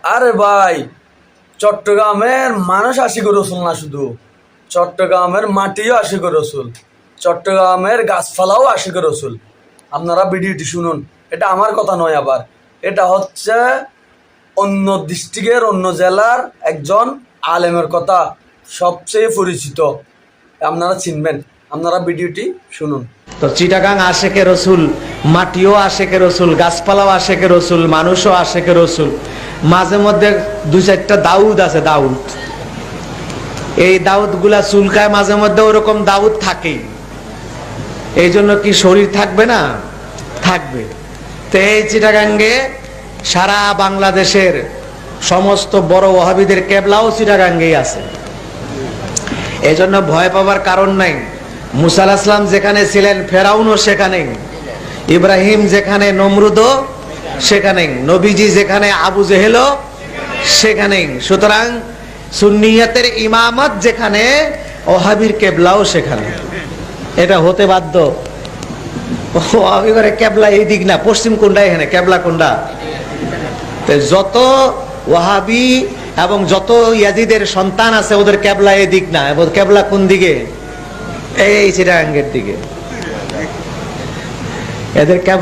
আরে ভাই, চট্টগ্রামের মানুষ আশিক রসুল না, শুধু চট্টগ্রামের মাটিও আশিক রসুল, চট্টগ্রামের গাছপালাও আশিক রসুল। আপনারা ভিডিওটি শুনুন, এটা আমার কথা নয়, আবার এটা হচ্ছে অন্য ডিস্ট্রিক্টের অন্য জেলার একজন আলেমের কথা, সবচেয়ে পরিচিত, আপনারা চিনবেন। আপনারা ভিডিওটি শুনুন। তো চিটাগাং আশেকে রসুল, মাটিও আশেকে রসুল, গাছপালাও আশেকে রসুল, মানুষও আশেকে রসুল। মাঝে মধ্যে দুই চারটা দাউদ আছে, দাউদ। এই দাউদ গুলা চুলকায় মাঝে মধ্যে, ওরকম দাউদ থাকেই। এই জন্য কি শরীর থাকবে না? থাকবে। তো এই চিটাগাঙ্গে সারা বাংলাদেশের সমস্ত বড় ওয়াহাবিদের কেবলাও চিটাগাঙ্গেই আছে। এই জন্য ভয় পাবার কারণ নাই। মুসা আলাইহিস সালাম যেখানে ছিলেন, ফেরাউনও সেখানেই। ইব্রাহিম যেখানে, নমরুদও সেখানেই। নবীজি যেখানে, আবু জেহেলও সেখানেই। সুতরাং সুন্নিয়তের ইমামত যেখানে, ওহাবির কেবলাও সেখানে। এটা হতে বাধ্য। ওহাবি করে কেবলা এই দিক না, পশ্চিম কোনটা, এখানে কেবলা কোনটা? যত ওয়াহাবি এবং যত ইয়াজিদের সন্তান আছে, ওদের কেবলা এই দিক না। এবং কেবলা কোন দিকে? এই চিটাগাঙ্গের দিকে। এদের কেবলা